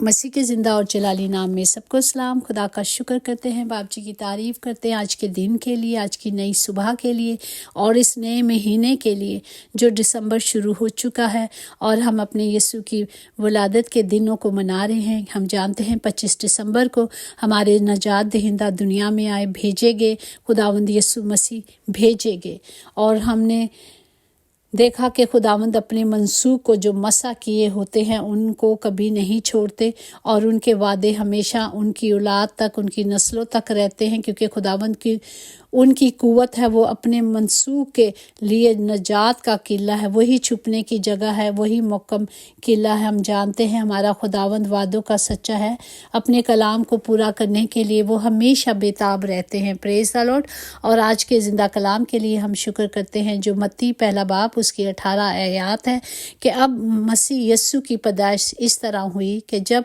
मसीह के ज़िंदा और जलाली नाम में सबको सलाम। खुदा का शुक्र करते हैं, बाप जी की तारीफ़ करते हैं आज के दिन के लिए, आज की नई सुबह के लिए और इस नए महीने के लिए जो दिसंबर शुरू हो चुका है और हम अपने यीशु की वलादत के दिनों को मना रहे हैं। हम जानते हैं 25 दिसंबर को हमारे नजात दहिंदा दुनिया में आए, भेजे गए, खुदावंद यीशु मसीह भेजे गए और हमने देखा कि खुदावंद अपने मंसूब को जो मसा किए होते हैं उनको कभी नहीं छोड़ते और उनके वादे हमेशा उनकी औलाद तक, उनकी नस्लों तक रहते हैं, क्योंकि खुदावंद की उनकी कुव्वत है। वो अपने मंसूब के लिए नजात का किला है, वही छुपने की जगह है, वही मुक्कम किला है। हम जानते हैं हमारा खुदावंद वादों का सच्चा है, अपने कलाम को पूरा करने के लिए वो हमेशा बेताब रहते हैं। Praise the Lord. और आज के ज़िंदा कलाम के लिए हम शुक्र करते हैं जो मत्ती पहला बाब उसकी 18 आयत है कि अब मसीह यस्सु की पैदाइश इस तरह हुई कि जब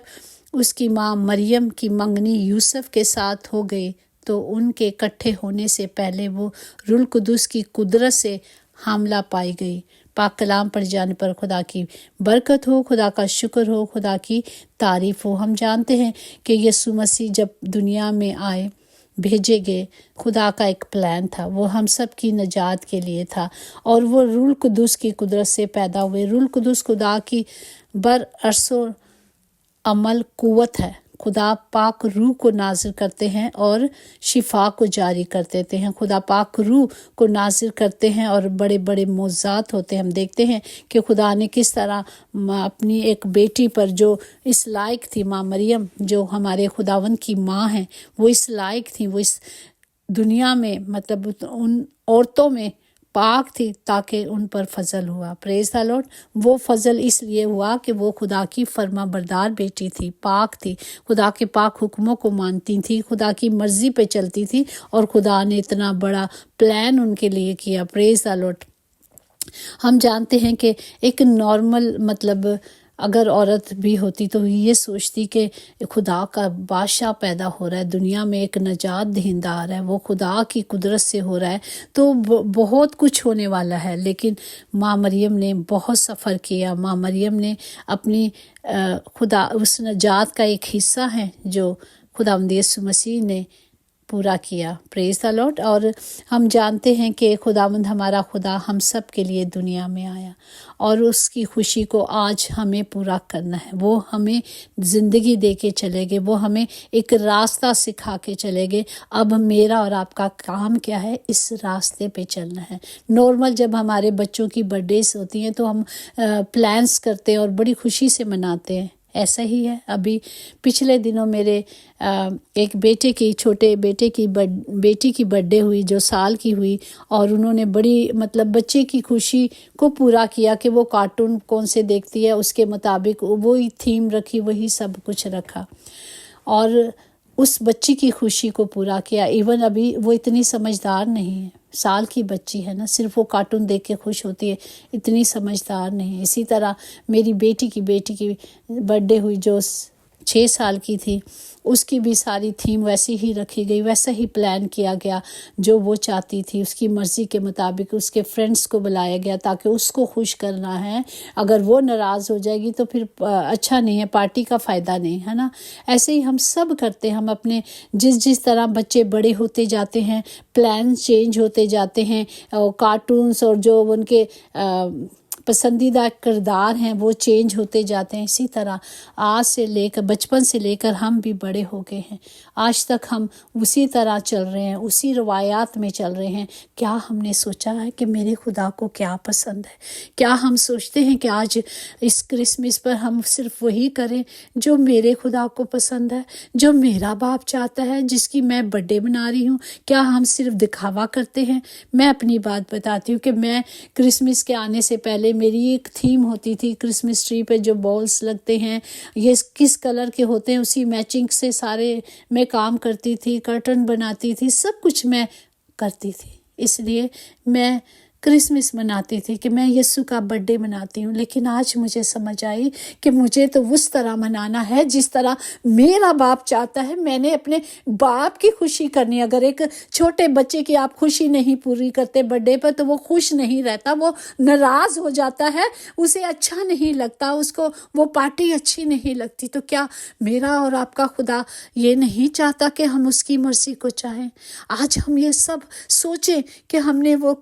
उसकी माँ मरियम की मंगनी यूसुफ के साथ हो गई तो उनके इकट्ठे होने से पहले वो रूह कुदुस की कुदरत से हामला पाई गई। पाक कलाम पढ़ जाने पर खुदा की बरकत हो, खुदा का शुक्र हो, खुदा की तारीफ़ हो। हम जानते हैं कि यीशु मसीह जब दुनिया में आए, भेजे गए, खुदा का एक प्लान था, वो हम सब की नजात के लिए था और वो रूह कुदुस की कुदरत से पैदा हुए। रूह कुदुस खुदा की बर अरसो अमल कुव्वत है। खुदा पाक रूह को नाजिर करते हैं और शिफा को जारी कर देते हैं। खुदा पाक रूह को नाजिर करते हैं और बड़े बड़े मौज़ात होते हैं। हम देखते हैं कि खुदा ने किस तरह अपनी एक बेटी पर जो इस लायक थी, माँ मरियम जो हमारे खुदावंद की माँ हैं, वो इस लायक थी, वो इस दुनिया में मतलब उन औरतों में पाक थी ताकि उन पर फजल हुआ। Praise the Lord. वो फजल इसलिए हुआ कि वो खुदा की फर्मा बरदार बेटी थी, पाक थी, खुदा के पाक हुक्मों को मानती थी, खुदा की मर्जी पे चलती थी और खुदा ने इतना बड़ा प्लान उनके लिए किया। Praise the Lord. हम जानते हैं कि एक नॉर्मल मतलब अगर औरत भी होती तो ये सोचती कि खुदा का बादशाह पैदा हो रहा है दुनिया में, एक नजात दहिंदा आ रहा है, वो खुदा की कुदरत से हो रहा है तो बहुत कुछ होने वाला है। लेकिन माँ मरियम ने बहुत सफ़र किया। माँ मरियम ने अपनी खुदा उस नजात का एक हिस्सा है जो खुदावंद यीशु मसीह ने पूरा किया। Praise the Lord. और हम जानते हैं कि खुदावंद हमारा खुदा हम सब के लिए दुनिया में आया और उसकी खुशी को आज हमें पूरा करना है। वो हमें ज़िंदगी दे के चले गए, वो हमें एक रास्ता सिखा के चले गए। अब मेरा और आपका काम क्या है? इस रास्ते पे चलना है। नॉर्मल जब हमारे बच्चों की बर्थडेज होती हैं तो हम प्लान्स करते हैं और बड़ी खुशी से मनाते हैं। ऐसा ही है। अभी पिछले दिनों मेरे एक बेटे की, छोटे बेटे की बेटी की बर्थडे हुई जो साल की हुई और उन्होंने बड़ी मतलब बच्चे की खुशी को पूरा किया कि वो कार्टून कौन से देखती है उसके मुताबिक वही थीम रखी, वही सब कुछ रखा और उस बच्ची की खुशी को पूरा किया। इवन अभी वो इतनी समझदार नहीं है, साल की बच्ची है ना, सिर्फ वो कार्टून देख के खुश होती है, इतनी समझदार नहीं है। इसी तरह मेरी बेटी की बर्थडे हुई जो 6 साल की थी, उसकी भी सारी थीम वैसी ही रखी गई, वैसा ही प्लान किया गया जो वो चाहती थी, उसकी मर्ज़ी के मुताबिक उसके फ्रेंड्स को बुलाया गया ताकि उसको खुश करना है। अगर वो नाराज़ हो जाएगी तो फिर अच्छा नहीं है, पार्टी का फ़ायदा नहीं है ना। ऐसे ही हम सब करते हैं। हम अपने जिस तरह बच्चे बड़े होते जाते हैं, प्लान चेंज होते जाते हैं, कार्टून्स और जो उनके पसंदीदा किरदार हैं वो चेंज होते जाते हैं। इसी तरह आज से लेकर बचपन से लेकर हम भी बड़े हो गए हैं, आज तक हम उसी तरह चल रहे हैं, उसी रवायात में चल रहे हैं। क्या हमने सोचा है कि मेरे खुदा को क्या पसंद है? क्या हम सोचते हैं कि आज इस क्रिसमस पर हम सिर्फ वही करें जो मेरे खुदा को पसंद है, जो मेरा बाप चाहता है, जिसकी मैं बर्थडे मना रही हूँ? क्या हम सिर्फ दिखावा करते हैं? मैं अपनी बात बताती हूँ कि मैं क्रिसमस के आने से पहले मेरी एक थीम होती थी, क्रिसमस ट्री पे जो बॉल्स लगते हैं ये किस कलर के होते हैं उसी मैचिंग से सारे मैं काम करती थी, कर्टन बनाती थी, सब कुछ मैं करती थी। इसलिए मैं क्रिसमस मनाती थी कि मैं यीशु का बर्थडे मनाती हूँ, लेकिन आज मुझे समझ आई कि मुझे तो उस तरह मनाना है जिस तरह मेरा बाप चाहता है। मैंने अपने बाप की खुशी करनी। अगर एक छोटे बच्चे की आप खुशी नहीं पूरी करते बर्थडे पर तो वो खुश नहीं रहता, वो नाराज हो जाता है, उसे अच्छा नहीं लगता, उसको वो पार्टी अच्छी नहीं लगती। तो क्या मेरा और आपका खुदा ये नहीं चाहता कि हम उसकी मर्जी को चाहें? आज हम ये सब सोचें कि हमने वो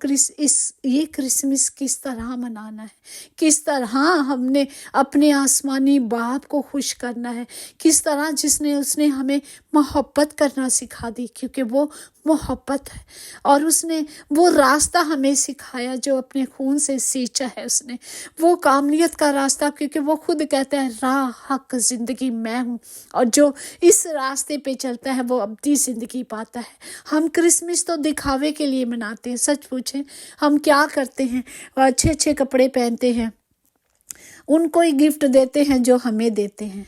ये क्रिसमस किस तरह मनाना है, किस तरह हमने अपने आसमानी बाप को खुश करना है, किस तरह उसने हमें मोहब्बत करना सिखा दी, क्योंकि वो मोहब्बत है। और उसने वो रास्ता हमें सिखाया जो अपने खून से सींचा है उसने, वो कामलियत का रास्ता, क्योंकि वो खुद कहता है राह हक जिंदगी मैं हूँ, और जो इस रास्ते पे चलता है वो अब्दी जिंदगी पाता है। हम क्रिसमस तो दिखावे के लिए मनाते हैं। सच पूछें हम क्या करते हैं? अच्छे अच्छे कपड़े पहनते हैं, उनको ही गिफ्ट देते हैं जो हमें देते हैं,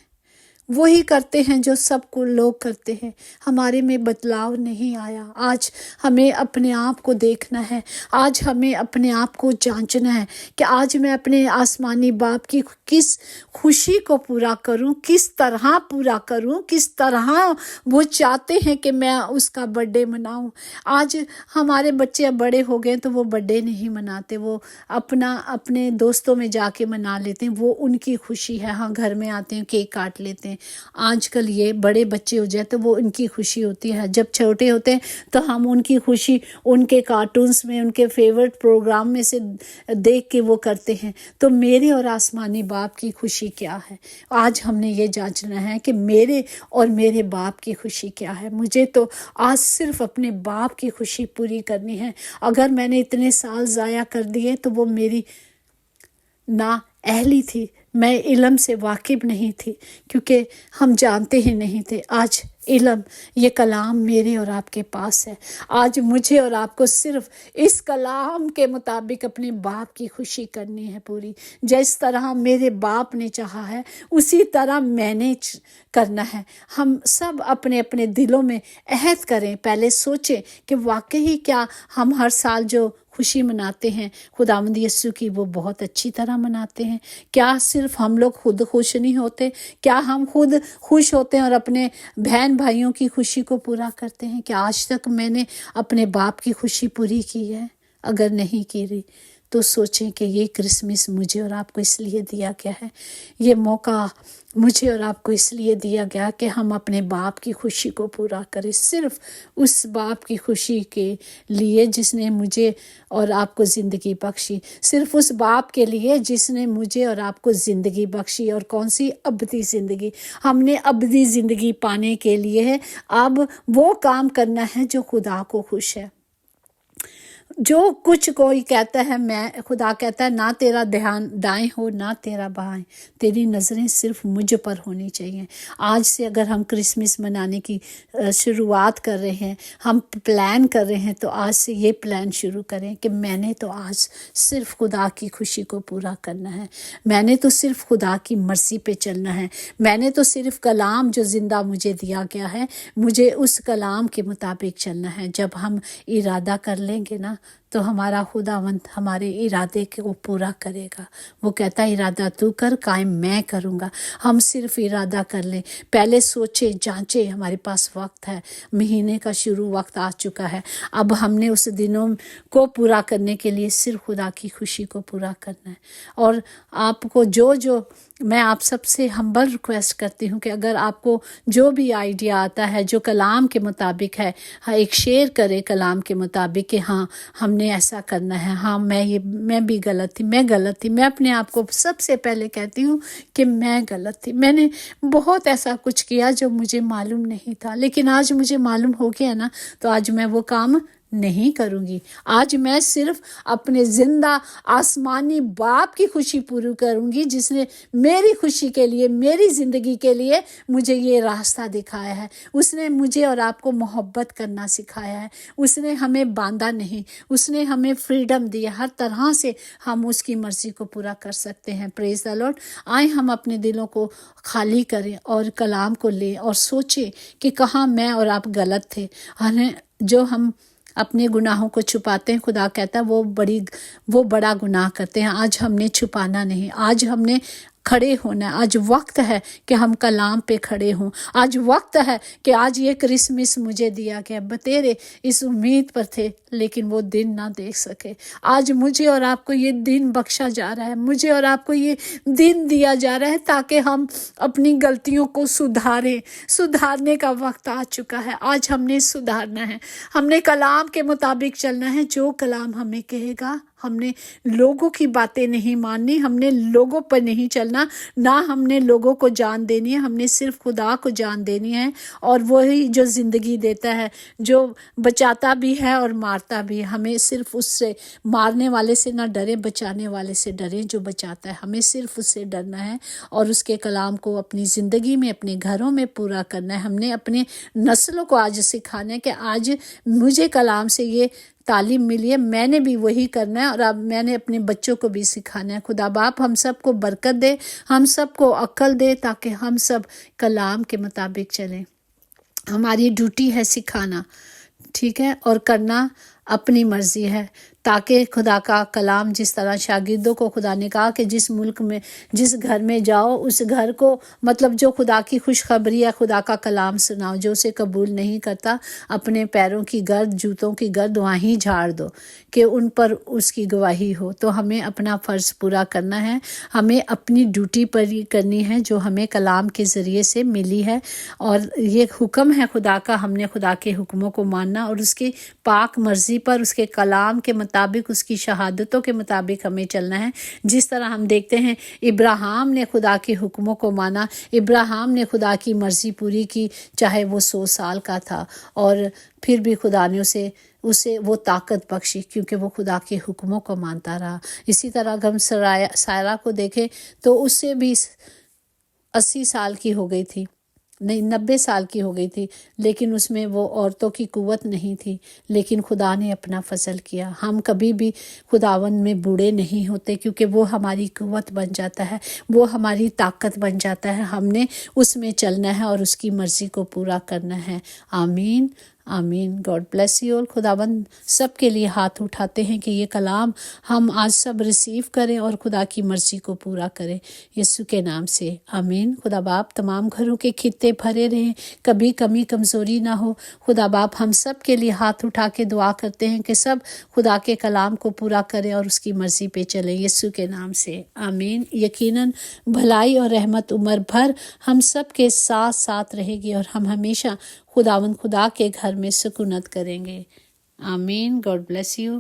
वही करते हैं जो सबको लोग करते हैं। हमारे में बदलाव नहीं आया। आज हमें अपने आप को देखना है, आज हमें अपने आप को जांचना है कि आज मैं अपने आसमानी बाप की किस खुशी को पूरा करूं, किस तरह पूरा करूं, किस तरह वो चाहते हैं कि मैं उसका बर्थडे मनाऊं। आज हमारे बच्चे अब बड़े हो गए तो वो बर्थडे नहीं मनाते, वो अपने दोस्तों में जाके मना लेते हैं, वो उनकी खुशी है। हाँ, घर में आते हैं, केक काट लेते हैं। आजकल ये बड़े बच्चे हो जाए तो वो उनकी खुशी होती है। जब छोटे होते हैं तो हम उनकी खुशी उनके कार्टून्स में, उनके फेवरेट प्रोग्राम में से देख के वो करते हैं। तो मेरे और आसमानी बाप की खुशी क्या है? आज हमने ये जांचना है कि मेरे और मेरे बाप की खुशी क्या है। मुझे तो आज सिर्फ अपने बाप की खुशी पूरी करनी है। अगर मैंने इतने साल ज़ाया कर दिए तो वो मेरी ना अहली थी, मैं इल्म से वाकिफ़ नहीं थी, क्योंकि हम जानते ही नहीं थे। आज इल्म, ये कलाम मेरे और आपके पास है। आज मुझे और आपको सिर्फ इस कलाम के मुताबिक अपने बाप की खुशी करनी है पूरी। जिस तरह मेरे बाप ने चाहा है उसी तरह मैंने करना है। हम सब अपने अपने दिलों में अहद करें, पहले सोचें कि वाकई क्या हम हर साल जो खुशी मनाते हैं खुदावंद यीशु की वो बहुत अच्छी तरह मनाते हैं? क्या सिर्फ हम लोग खुद खुश नहीं होते? क्या हम खुद खुश होते हैं और अपने बहन भाइयों की खुशी को पूरा करते हैं? क्या आज तक मैंने अपने बाप की खुशी पूरी की है? अगर नहीं की रही तो सोचें कि ये क्रिसमस मुझे और आपको इसलिए दिया गया है, ये मौका मुझे और आपको इसलिए दिया गया कि हम अपने बाप की खुशी को पूरा करें। सिर्फ उस बाप की खुशी के लिए जिसने मुझे और आपको ज़िंदगी बख्शी, सिर्फ उस बाप के लिए जिसने मुझे और आपको ज़िंदगी बख्शी। और कौन सी? अब्दी ज़िंदगी। हमने अब्दी ज़िंदगी पाने के लिए है अब वो काम करना है जो खुदा को खुश है। जो कुछ कोई कहता है, मैं खुदा कहता है ना तेरा ध्यान दाएं हो ना तेरा बाएं, तेरी नज़रें सिर्फ मुझ पर होनी चाहिए। आज से अगर हम क्रिसमस मनाने की शुरुआत कर रहे हैं, हम प्लान कर रहे हैं, तो आज से ये प्लान शुरू करें कि मैंने तो आज सिर्फ खुदा की खुशी को पूरा करना है, मैंने तो सिर्फ खुदा की मर्जी पे चलना है, मैंने तो सिर्फ कलाम जो ज़िंदा मुझे दिया गया है मुझे उस कलाम के मुताबिक चलना है। जब हम इरादा कर लेंगे ना तो हमारा खुदावंद हमारे इरादे को पूरा करेगा। वो कहता है इरादा तू कर, कायम मैं करूँगा। हम सिर्फ इरादा कर लें, पहले सोचे जांचे, हमारे पास वक्त है, महीने का शुरू वक्त आ चुका है। अब हमने उस दिनों को पूरा करने के लिए सिर्फ खुदा की खुशी को पूरा करना है। और आपको जो मैं आप सबसे हम्बल रिक्वेस्ट करती हूँ कि अगर आपको जो भी आइडिया आता है जो कलाम के मुताबिक है, हाँ, एक शेयर करें कलाम के मुताबिक कि हाँ हमने ऐसा करना है। हाँ, मैं भी गलत थी, मैं गलत थी। मैं अपने आप को सबसे पहले कहती हूँ कि मैं गलत थी, मैंने बहुत ऐसा कुछ किया जो मुझे मालूम नहीं था, लेकिन आज मुझे मालूम हो गया ना, तो आज मैं वो काम नहीं करूँगी। आज मैं सिर्फ अपने जिंदा आसमानी बाप की खुशी पूरी करूँगी जिसने मेरी खुशी के लिए, मेरी ज़िंदगी के लिए मुझे ये रास्ता दिखाया है। उसने मुझे और आपको मोहब्बत करना सिखाया है, उसने हमें बांधा नहीं, उसने हमें फ्रीडम दी। हर तरह से हम उसकी मर्ज़ी को पूरा कर सकते हैं। Praise the Lord. आए हम अपने दिलों को खाली करें और कलाम को लें और सोचें कि कहाँ मैं और आप गलत थे, जो हम اپنے گناہوں کو چھپاتے ہیں، خدا کہتا ہے وہ بڑا گناہ کرتے ہیں۔ آج ہم نے چھپانا نہیں، آج ہم نے کھڑے ہونا ہے۔ آج وقت ہے کہ ہم کلام پہ کھڑے ہوں۔ آج وقت ہے کہ آج یہ کرسمس مجھے دیا گیا، بتیرے اس امید پر تھے لیکن وہ دن نہ دیکھ سکے۔ آج مجھے اور آپ کو یہ دن بخشا جا رہا ہے، مجھے اور آپ کو یہ دن دیا جا رہا ہے تاکہ ہم اپنی غلطیوں کو سدھارنے کا وقت آ چکا ہے۔ آج ہم نے سدھارنا ہے، ہم نے کلام کے مطابق چلنا ہے۔ جو کلام ہمیں کہے گا، ہم نے لوگوں کی باتیں نہیں ماننی، ہم نے لوگوں پر نہیں چلنا، نہ ہم نے لوگوں کو جان دینی ہے، ہم نے صرف خدا کو جان دینی ہے، اور وہی جو زندگی دیتا ہے، جو بچاتا بھی ہے اور مارتا بھی ہے۔ ہمیں صرف اس سے، مارنے والے سے نہ ڈرے، بچانے والے سے ڈرے جو بچاتا ہے۔ ہمیں صرف اس سے ڈرنا ہے اور اس کے کلام کو اپنی زندگی میں، اپنے گھروں میں پورا کرنا ہے۔ ہم نے اپنے نسلوں کو آج سکھانا ہے کہ آج مجھے کلام سے یہ تعلیم ملی ہے، میں نے بھی وہی کرنا ہے، اور اب میں نے اپنے بچوں کو بھی سکھانا ہے۔ خدا باپ ہم سب کو برکت دے، ہم سب کو عقل دے تاکہ ہم سب کلام کے مطابق چلیں۔ ہماری ڈیوٹی ہے سکھانا، ٹھیک ہے، اور کرنا اپنی مرضی ہے، تاکہ خدا کا کلام، جس طرح شاگردوں کو خدا نے کہا کہ جس ملک میں، جس گھر میں جاؤ، اس گھر کو، مطلب جو خدا کی خوشخبری ہے، خدا کا کلام سناؤ۔ جو اسے قبول نہیں کرتا، اپنے پیروں کی گرد، جوتوں کی گرد وہیں جھاڑ دو کہ ان پر اس کی گواہی ہو۔ تو ہمیں اپنا فرض پورا کرنا ہے، ہمیں اپنی ڈیوٹی پر کرنی ہے جو ہمیں کلام کے ذریعے سے ملی ہے، اور یہ حکم ہے خدا کا۔ ہم نے خدا کے حکموں کو ماننا اور اس کی پاک مرضی پر، اس کے کلام کے مطابق، اس کی شہادتوں کے مطابق ہمیں چلنا ہے۔ جس طرح ہم دیکھتے ہیں ابراہیم نے خدا کے حکموں کو مانا، ابراہیم نے خدا کی مرضی پوری کی، چاہے وہ 100 سال کا تھا، اور پھر بھی خدا نے اسے وہ طاقت بخشی کیونکہ وہ خدا کے حکموں کو مانتا رہا۔ اسی طرح اگر ہم سارہ کو دیکھیں تو اس سے بھی 80 سال کی ہو گئی تھی، نہیں 90 سال کی ہو گئی تھی، لیکن اس میں وہ عورتوں کی قوت نہیں تھی، لیکن خدا نے اپنا فضل کیا۔ ہم کبھی بھی خداوند میں بوڑھے نہیں ہوتے کیونکہ وہ ہماری قوت بن جاتا ہے، وہ ہماری طاقت بن جاتا ہے۔ ہم نے اس میں چلنا ہے اور اس کی مرضی کو پورا کرنا ہے۔ آمین آمین۔ God bless you all. خداوند سب کے لیے ہاتھ اٹھاتے ہیں کہ یہ کلام ہم آج سب ریسیو کریں اور خدا کی مرضی کو پورا کریں، یسوع کے نام سے آمین۔ خدا باپ تمام گھروں کے خطے بھرے رہیں، کبھی کمی کمزوری نہ ہو۔ خدا باپ ہم سب کے لیے ہاتھ اٹھا کے دعا کرتے ہیں کہ سب خدا کے کلام کو پورا کریں اور اس کی مرضی پہ چلیں، یسوع کے نام سے آمین۔ یقیناً بھلائی اور رحمت عمر بھر ہم سب کے ساتھ ساتھ رہے گی، اور ہم ہمیشہ خدا کے گھر میں سکونت کریں گے۔ آمین۔ God bless you.